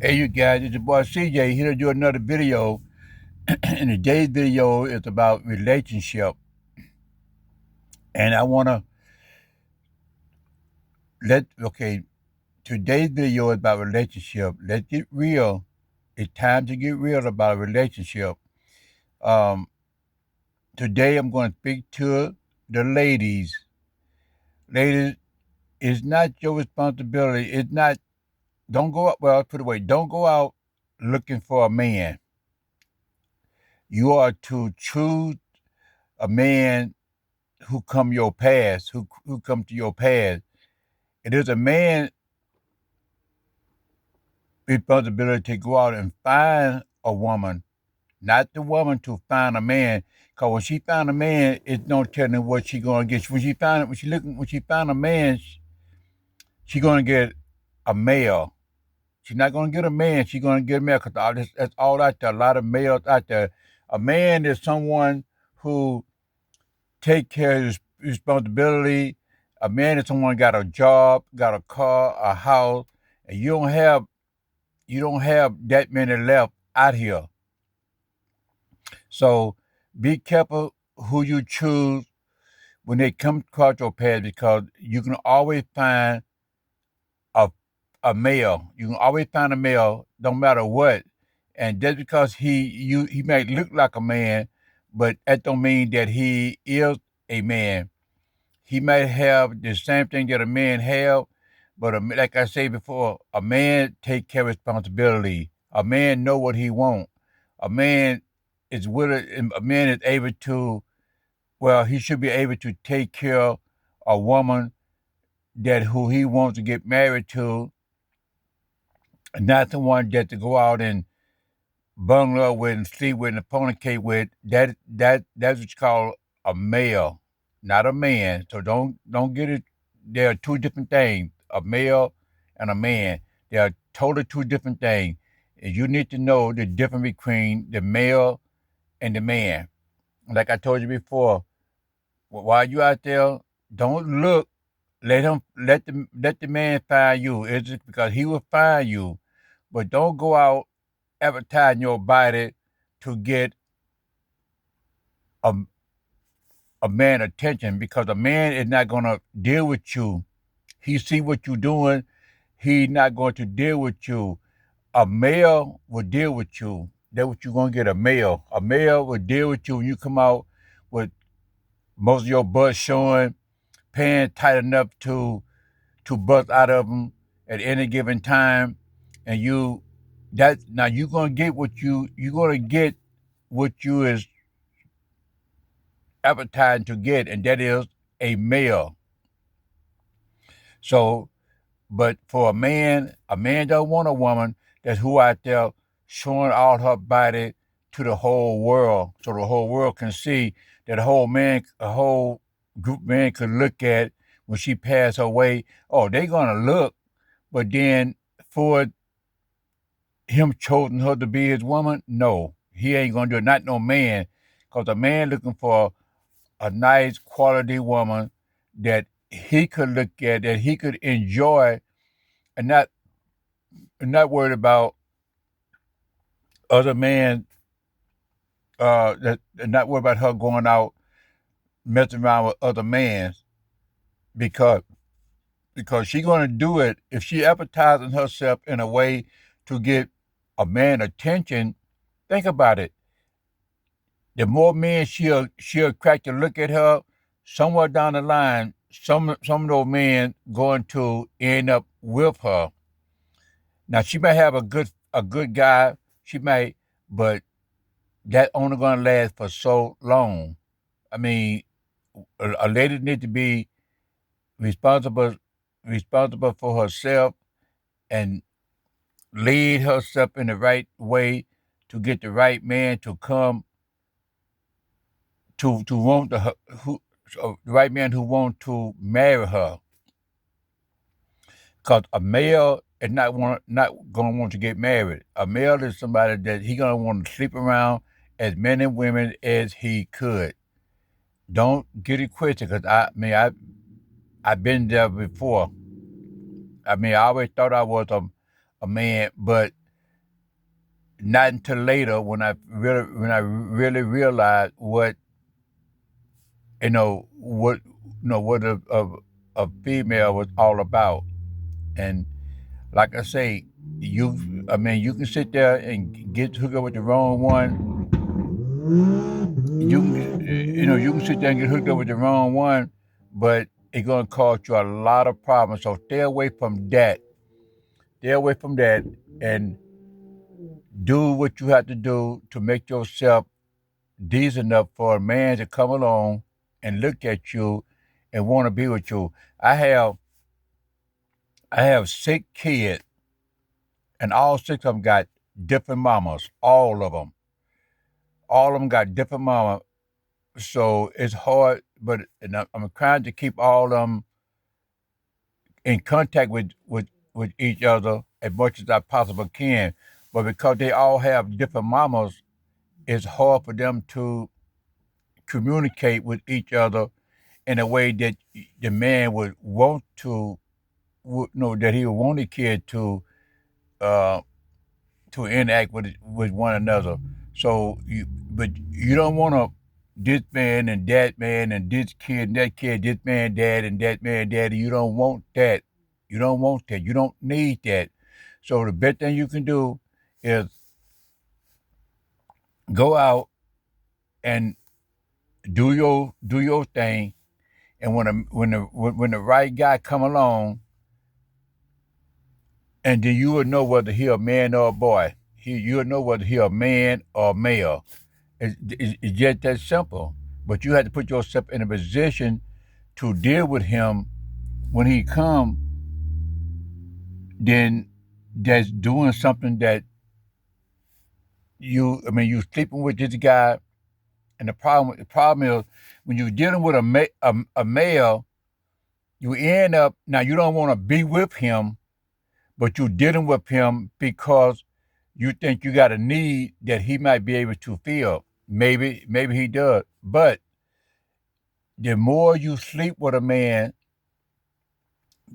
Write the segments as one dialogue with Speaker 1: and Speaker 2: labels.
Speaker 1: Hey, you guys, it's your boy CJ here to do another video. And today's video is about relationship. And I want to today's video is about relationship. Let's get real. It's time to get real about a relationship. Um, Today I'm going to speak to the ladies. Ladies, it's not your responsibility. Don't go out, well, I'll put it away. Don't go out looking for a man. You are to choose a man who come your past, who come to your past. It is a man's responsibility to go out and find a woman, not the woman to find a man. Cause when she find a man, it's no telling what she gonna get. When she find a man, she gonna get a male. She's not gonna get a man. She's gonna get a male. Cause that's all out there. A lot of males out there. A man is someone who take care of his responsibility. A man is someone got a job, got a car, a house, and you don't have that many left out here. So be careful who you choose when they come across your path because you can always find a a male. You can always find a male, no matter what. And just because he may look like a man, but that don't mean that he is a man. He might have the same thing that a man have, but like I said before, a man take care of responsibility. A man know what he want. A man is willing. A man is able to. Well, he should be able to take care of a woman that who he wants to get married to, not the one that to go out and bundle up with and sleep with and fornicate with. That's what you call a male, not a man. So don't get it. There are two different things: a male and a man. They are totally two different things. And you need to know the difference between the male and the man. Like I told you before, while you out there, don't look. Let the man find you. It's just because he will find you, but don't go out advertising your body to get a, a man attention because a man is not going to deal with you. He see what you're doing. He's not going to deal with you. A male will deal with you. That's what you're going to get, a male. A male will deal with you when you come out with most of your butt showing, pants tight enough to bust out of them at any given time. And now you're going to get you're going to get what you is advertising to get, and that is a male. So, but for a man don't want a woman that's who out there showing all her body to the whole world, so the whole world can see that a whole group man could look at when she pass away. Oh, they gonna look, but then for him choosing her to be his woman, no, he ain't gonna do it. Not no man, cause a man looking for a nice quality woman that he could look at, that he could enjoy, and not worried about other men. That not worried about her going out messing around with other men because she's gonna do it if she advertising herself in a way to get a man attention. Think about it. The more men she'll crack to look at her, somewhere down the line, some of those men going to end up with her. Now she may have a good guy, she may, but that only gonna last for so long. I mean, a lady need to be responsible responsible for herself and lead herself in the right way to get the right man to come to want the right man who want to marry her. Cause a male is not gonna want to get married. A male is somebody that he gonna want to sleep around as many women as he could. Don't get it twisted, cause I've been there before. I mean, I always thought I was a man, but not until later when I really realized what what a female was all about. And like I say, you can sit there and get hooked up with the wrong one. You can sit there and get hooked up with the wrong one, but it's gonna cause you a lot of problems. So stay away from that. Stay away from that, and do what you have to do to make yourself decent enough for a man to come along and look at you and want to be with you. I have 6 kids, and all 6 of them got different mamas. All of them got different mamas. So it's hard, but and I'm trying to keep all of them in contact with each other as much as I possibly can. But because they all have different mamas, it's hard for them to communicate with each other in a way that the man would want to, that he would want the kid uh, to interact with one another. But you don't want to this man and this kid and that kid, this man dad and that man daddy. You don't want that. You don't want that. You don't need that. So the best thing you can do is go out and do your thing. And when the right guy come along, and then you will know whether he a man or a boy. You'll know whether he a man or a male. It's just that simple. But you have to put yourself in a position to deal with him when he come. Then that's doing something that you sleeping with this guy, and the problem is when you're dealing with a male, you end up now you don't want to be with him, but you're dealing with him because you think you got a need that he might be able to fill. Maybe he does. But the more you sleep with a man,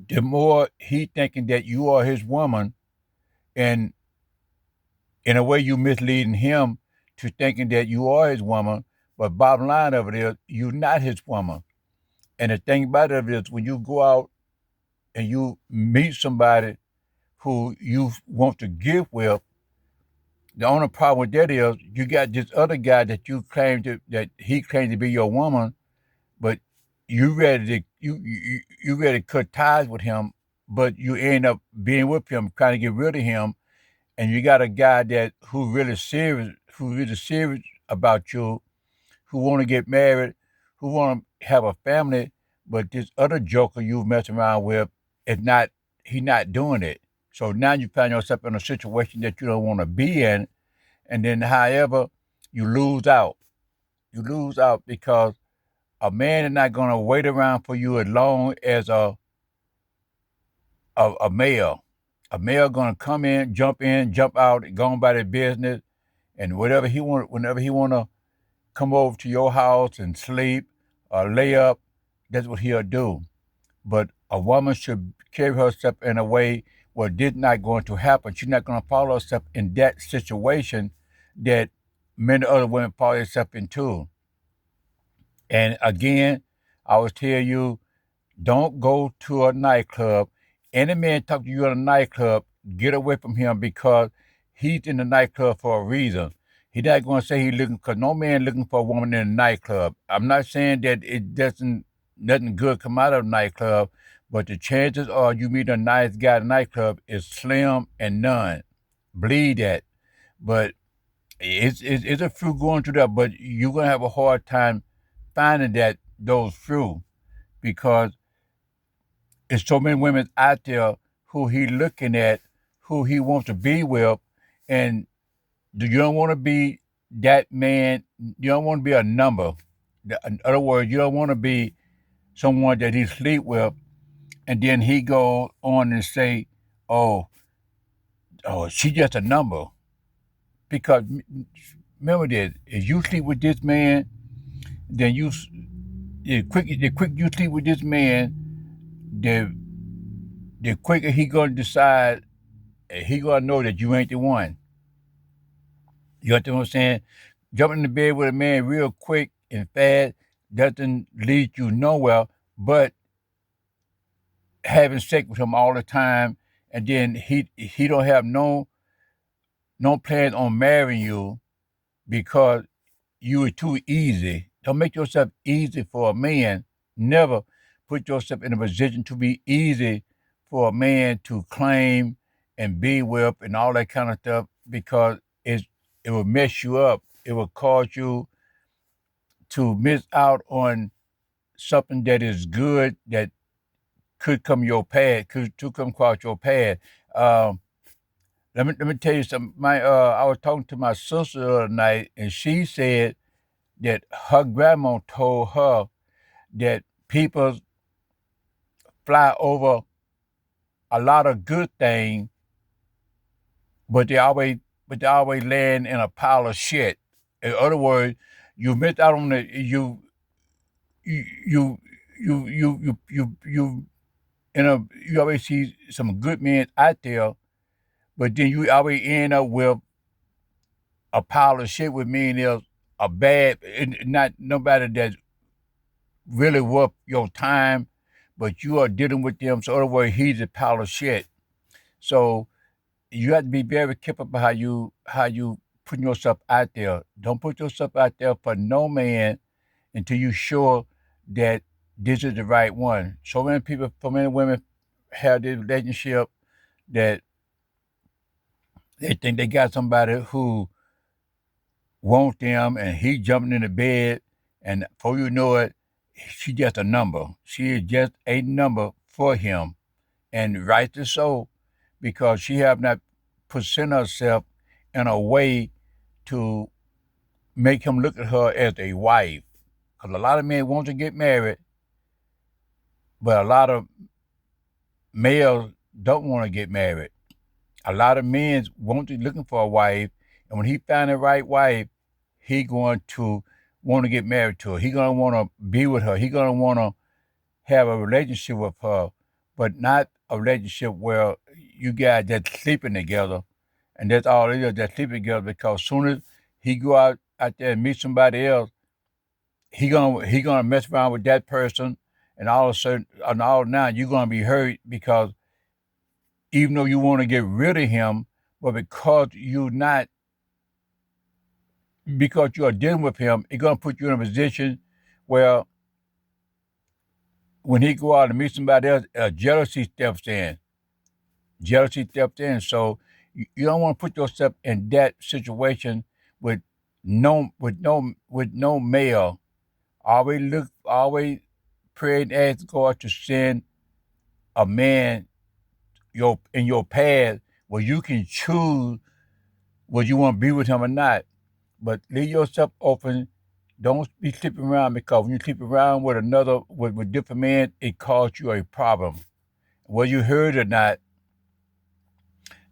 Speaker 1: the more he thinking that you are his woman, and in a way you misleading him to thinking that you are his woman. But bottom line of it is you're not his woman. And the thing about it is when you go out and you meet somebody who you want to get with, the only problem with that is you got this other guy that he claimed to be your woman, but you ready to cut ties with him, but you end up being with him, trying to get rid of him, and you got a guy that who really serious about you, who want to get married, who want to have a family, but this other joker you messing around with is not he not doing it. So now you find yourself in a situation that you don't want to be in, and then however you lose out. You lose out because a man is not gonna wait around for you as long as a male. A male gonna come in, jump out, and go on by their business, and whenever he wanna come over to your house and sleep or lay up, that's what he'll do. But a woman should carry herself in a way where this not going to happen. She's not going to follow herself in that situation that many other women follow themselves into. And again, I always tell you, don't go to a nightclub. Any man talk to you at a nightclub, get away from him because he's in the nightclub for a reason. He's not going to say he's looking because no man looking for a woman in a nightclub. I'm not saying that it doesn't nothing good come out of a nightclub, but the chances are you meet a nice guy at a nightclub is slim and none. Believe that. But it's a few going through that, but you're gonna have a hard time finding those few because there's so many women out there who he looking at, who he wants to be with, and you don't want to be that man. You don't want to be a number. In other words, you don't want to be someone that he sleep with, and then he go on and say, "Oh, oh, she just a number." Because remember this: if you sleep with this man, then the quick you sleep with this man, the the quicker he gonna decide he gonna know that you ain't the one. You understand what I'm saying? Jumping in the bed with a man real quick and fast doesn't lead you nowhere, but having sex with him all the time, and then he don't have no plans on marrying you because you were too easy. Don't make yourself easy for a man. Never put yourself in a position to be easy for a man to claim and be with and all that kind of stuff because it will mess you up. It will cause you to miss out on something that is good that could come your path, could to come across your path. Um, let me tell you something. I was talking to my sister the other night, and she said that her grandma told her that people fly over a lot of good things, but they always land in a pile of shit. In other words, you miss out on the you you you you always see some good men out there, but then you always end up with a pile of shit with men else a bad not nobody that's really worth your time, but you are dealing with them. So, in other words, he's a pile of shit. So, you have to be very careful about how you put yourself out there. Don't put yourself out there for no man until you sure that this is the right one. So many people, so many women have this relationship that they think they got somebody who want them, and he jumping in the bed, and before you know it, she just a number. She is just a number for him, and rightly so, because she have not present herself in a way to make him look at her as a wife. Because a lot of men want to get married, but a lot of males don't want to get married. A lot of men want to looking for a wife, and when he find the right wife, he going to want to get married to her. He gonna want to be with her. He gonna want to have a relationship with her, but not a relationship where you guys just sleeping together, and that's all it is, just sleeping together. Because soon as he go out there and meet somebody else, he gonna mess around with that person, and all of a sudden, and all now you're gonna be hurt because even though you want to get rid of him, but because you are dealing with him, it's gonna put you in a position where when he go out and meet somebody else, jealousy steps in. Jealousy steps in. So you don't want to put yourself in that situation with no male. Always pray and ask God to send a man in your path where you can choose whether you want to be with him or not. But leave yourself open. Don't be sleeping around, because when you sleep around with with different men, it causes you a problem. Whether you heard or not,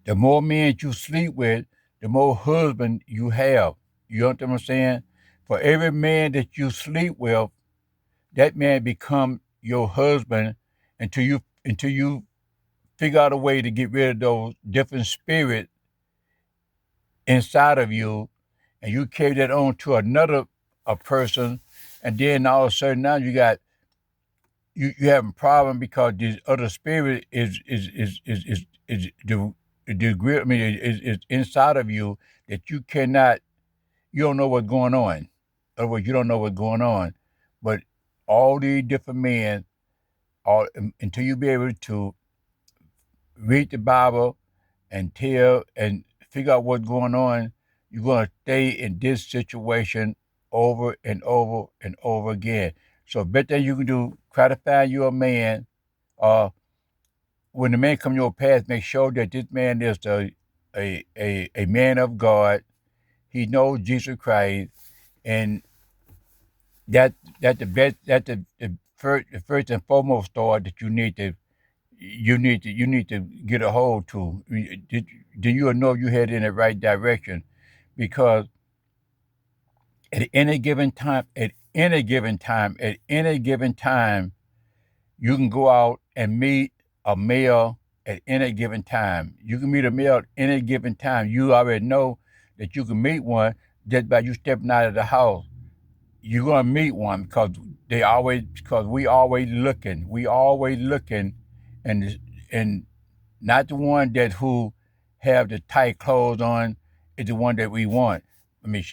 Speaker 1: the more men you sleep with, the more husband you have. You understand what I'm saying? For every man that you sleep with, that man become your husband until you figure out a way to get rid of those different spirits inside of you, and you carry that on to another a person, and then all of a sudden now you having a problem because this other spirit is the I mean is inside of you that you don't know what's going on. In other words, you don't know what's going on, but all these different men, all until you be able to read the Bible and tell and figure out what's going on, you're going to stay in this situation over and over and over again. So, best thing you can do, try to find you a man. Uh, when the man come your path, make sure that this man is a man of God. He knows Jesus Christ, and that the best that the first and foremost thought that you need to get a hold to. Then you'll know you head in the right direction, because at any given time, you can go out and meet a male at any given time. You can meet a male at any given time. You already know that you can meet one just by you stepping out of the house. You're gonna meet one because we always looking. We always looking, and and not the one that who have the tight clothes on is the one that we want. I mean,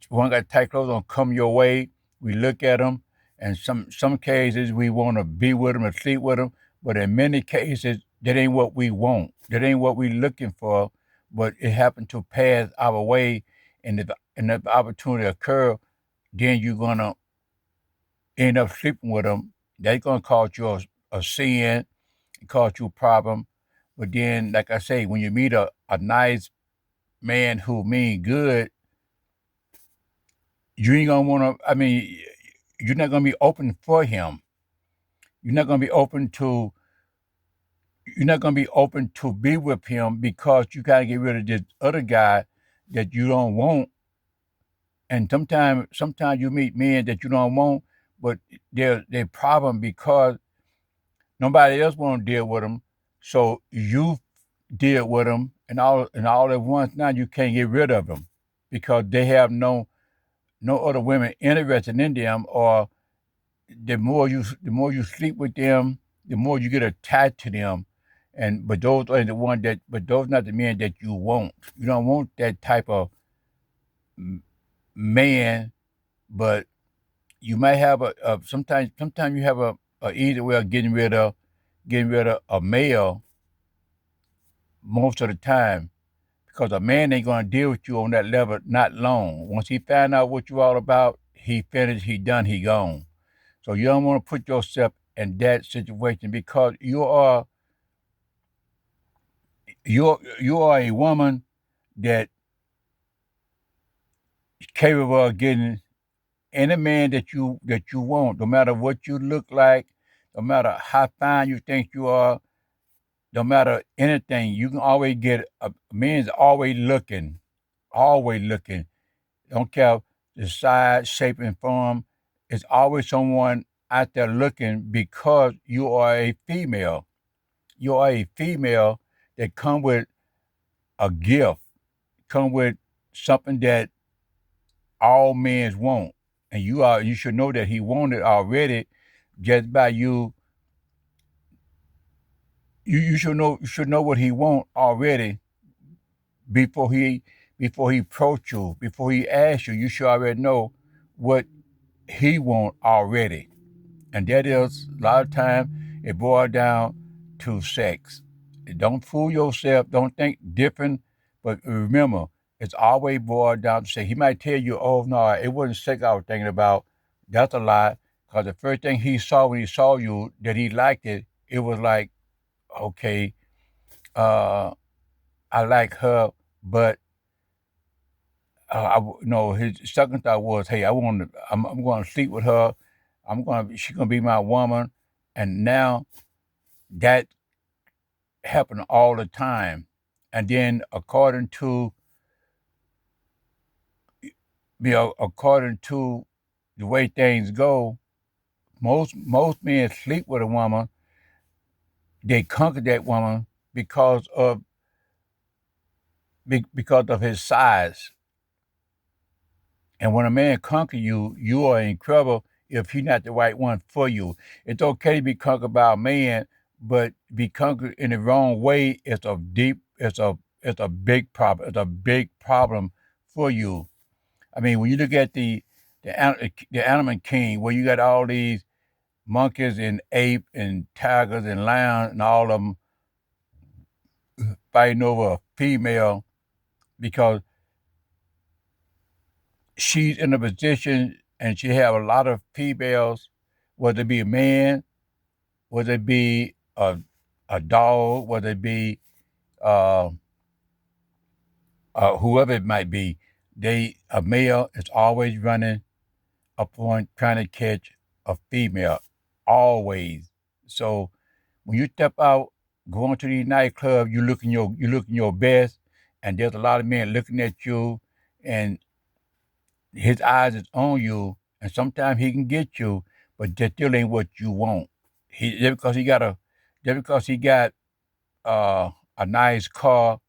Speaker 1: one got tight clothes on come your way. We look at them, and some cases we want to be with them or sleep with them, but in many cases that ain't what we want. That ain't what we looking for. But it happened to pass our way, and if the opportunity occur, then you're gonna end up sleeping with them. That's gonna cause you a sin, cause you a problem. But then, like I say, when you meet a nice man who mean good, you ain't gonna wanna. I mean, you're not gonna be open for him. You're not gonna be open to. You're not gonna be open to be with him because you gotta get rid of this other guy that you don't want. And sometimes you meet men that you don't want, but they're problem because nobody else want to deal with them. So you deal with them, and all at once now you can't get rid of them because they have no other women interested in them. Or the more you sleep with them, the more you get attached to them. And but those are the one that but those not the men that you want. You don't want that type of man, but you might have sometimes you have a easy way of getting rid of a male most of the time because a man ain't gonna deal with you on that level not long. Once he find out what you all about, he finished, he done, he gone. So you don't want to put yourself in that situation because you are a woman that is capable of getting any man that you want, no matter what you look like, no matter how fine you think you are, no matter anything, you can always get a man's always looking. Don't care the size, shape, and form. It's always someone out there looking because you are a female. You are a female that come with a gift, come with something that all men want. And you should know that he wanted already just by you. You should know what he want already before he approach you, before he asks you. You should already know what he want already. And that is a lot of time it boils down to sex. Don't fool yourself. Don't think different. But remember, it's always boiled down to sex. He might tell you, "Oh no, it wasn't sex I was thinking about." That's a lie. Because the first thing he saw when he saw you that he liked it, it was like, okay, uh, I like her, but no, his second thought was, hey, I'm going to sleep with her. She's going to be my woman. And now that happen all the time. And then according to the way things go, most men sleep with a woman. They conquer that woman because of his size. And when a man conquer you, you are in trouble if he's not the right one for you. It's okay to be conquered by a man, but be conquered in the wrong way it's a big problem. It's a big problem for you. I mean, when you look at the Animal King, where you got all these monkeys and ape and tigers and lions and all of them fighting over a female because she's in a position and she have a lot of females, whether it be a man, whether it be a dog, whether it be uh, whoever it might be, a male is always running upon trying to catch a female, always. So when you step out, going to these nightclubs, you looking your best, and there's a lot of men looking at you, and his eyes is on you, and sometimes he can get you, but that still ain't what you want. Just because he got a nice car,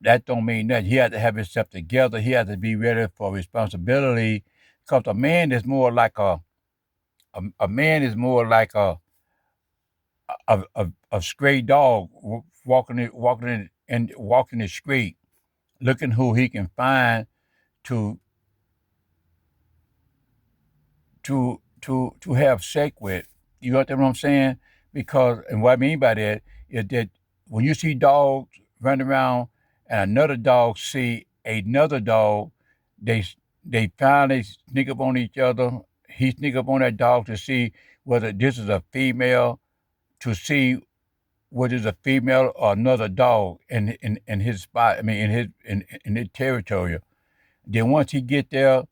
Speaker 1: that don't mean nothing. He had to have himself together. He had to be ready for responsibility. Because a man is more like a man is more like a stray dog walking the street, looking who he can find to to have sex with. You understand what I'm saying? Because and what I mean by that is that when you see dogs run around and another dog see another dog, they they finally sneak up on each other. He sneak up on that dog to see whether this is a female, to see whether it's a female or another dog in his spot. I mean in his territory. Then once he get there,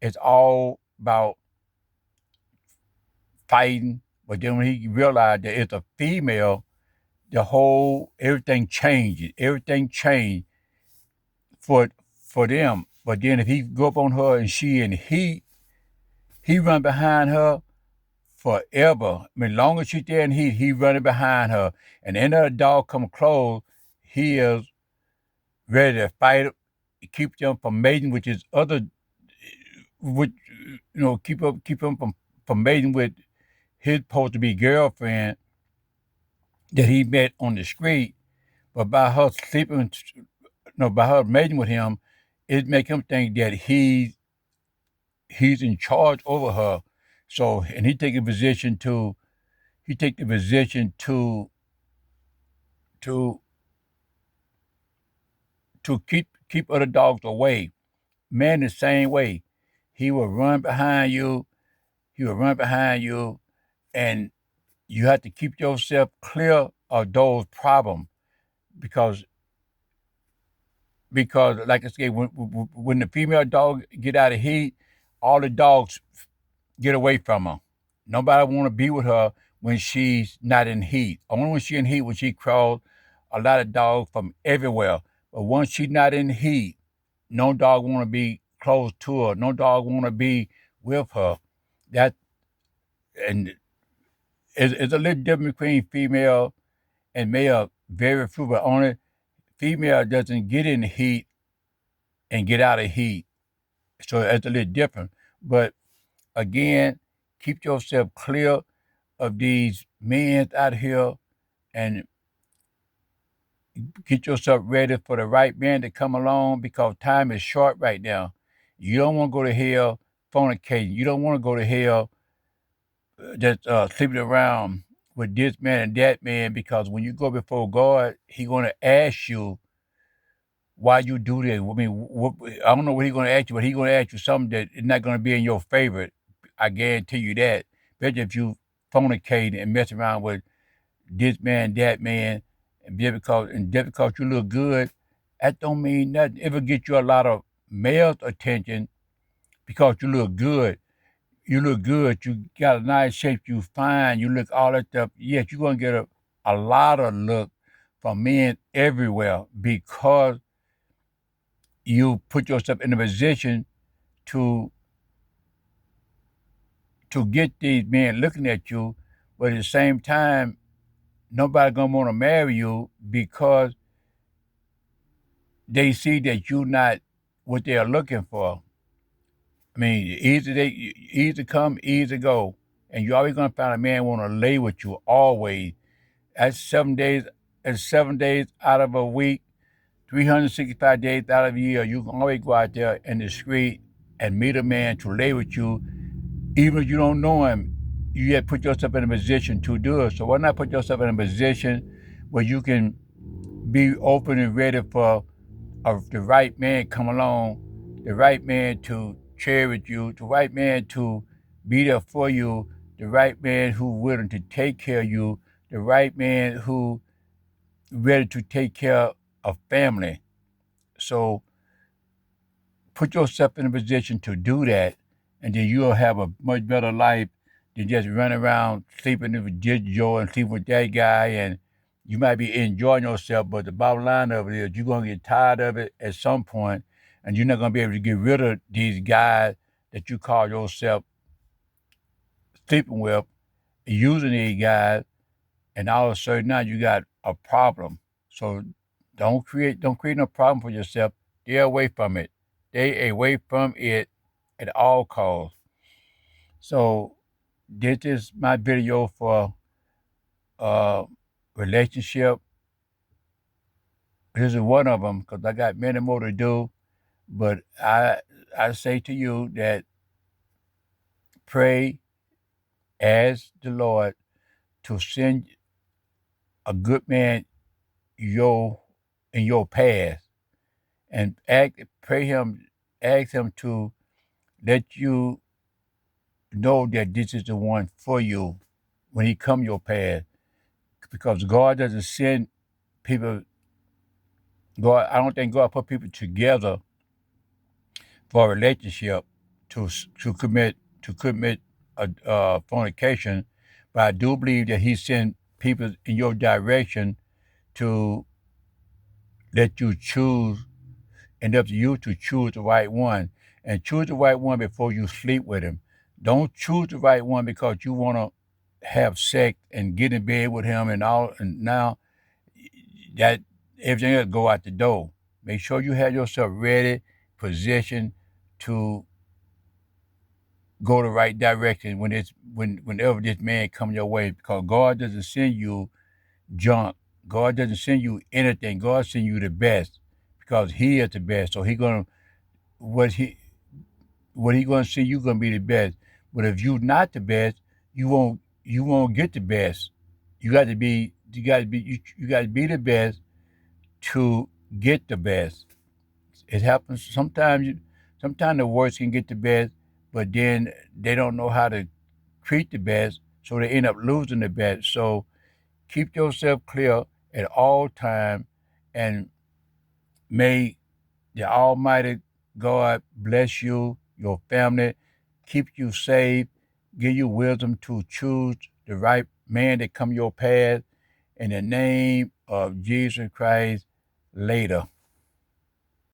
Speaker 1: it's all about fighting. But then when he realized that it's a female, the whole everything changes. Everything changed for for them. But then if he go up on her and she in heat, he run behind her forever. I mean, long as she's there in heat, he running behind her. And then the dog come close, he is ready to fight, keep them from mating with his other, with keep him from mating with his supposed to be girlfriend that he met on the street. But by her sleeping, no, by her mating with him, it make him think that he's in charge over her. So, and he take the position to keep other dogs away. Man, the same way, he will run behind you. He will run behind you, and you have to keep yourself clear of those problems because like I said, when the female dog get out of heat, all the dogs get away from her. Nobody want to be with her when she's not in heat. Only when she in heat when she crawls a lot of dogs from everywhere. But once she's not in heat, no dog want to be close to her. No dog want to be with her. That and it's a little difference between female and male. Very few, but only female doesn't get in the heat and get out of heat. So it's a little different. But again, keep yourself clear of these men out here and get yourself ready for the right man to come along because time is short right now. You don't want to go to hell fornicating. You don't want to go to hell just sleeping around with this man and that man because when you go before God, He's going to ask you why you do this. I mean, I don't know what He's going to ask you, but He's going to ask you something that is not going to be in your favor. I guarantee you that. Especially if you fornicate and mess around with this man, that man, and just because you look good, that don't mean nothing. It will get you a lot of male attention because you look good. You look good. You got a nice shape. You fine. You look all that stuff. Yes, you're gonna get a lot of look from men everywhere because you put yourself in a position to get these men looking at you, but at the same time, nobody gonna want to marry you because they see that you're not what they're looking for. I mean, easy come, easy go, and you're always gonna find a man want to lay with you always. That's 7 days. That's 7 days out of a week, 365 days out of a year. You can always go out there in the street and meet a man to lay with you, even if you don't know him. You yet put yourself in a position to do it. So why not put yourself in a position where you can be open and ready for the right man come along, the right man to cherish you, the right man to be there for you, the right man who willing to take care of you, the right man who ready to take care of family. So put yourself in a position to do that, and then you'll have a much better life than just running around sleeping with this Joe and sleeping with that guy. And you might be enjoying yourself, but the bottom line of it is you're gonna get tired of it at some point, and you're not gonna be able to get rid of these guys that you call yourself sleeping with, using these guys, and all of a sudden now you got a problem. So Don't create no problem for yourself. Stay away from it. Stay away from it at all costs. So this is my video for uh relationship. This is one of them because I got many more to do. But I say to you that pray, ask the Lord to send a good man your in your path, and ask him to let you know that this is the one for you when he come your path. Because God doesn't send people. I don't think God put people together for a relationship to commit a fornication, but I do believe that He sent people in your direction to let you choose, and up to you to choose the right one, and choose the right one before you sleep with him. Don't choose the right one because you want to have sex and get in bed with him and all, and now that everything else go out the door. Make sure you have yourself ready, positioned to go the right direction whenever this man come your way. Because God doesn't send you junk. God doesn't send you anything. God send you the best because He is the best. So He gonna what He what He gonna see you gonna be the best. But if you not the best, you won't get the best. You got to be the best to get the best. It happens sometimes. Sometimes the worst can get the best, but then they don't know how to treat the best, so they end up losing the best. So keep yourself clear at all time, and may the Almighty God bless you, your family, keep you safe, give you wisdom to choose the right man that come your path. In the name of Jesus Christ, later.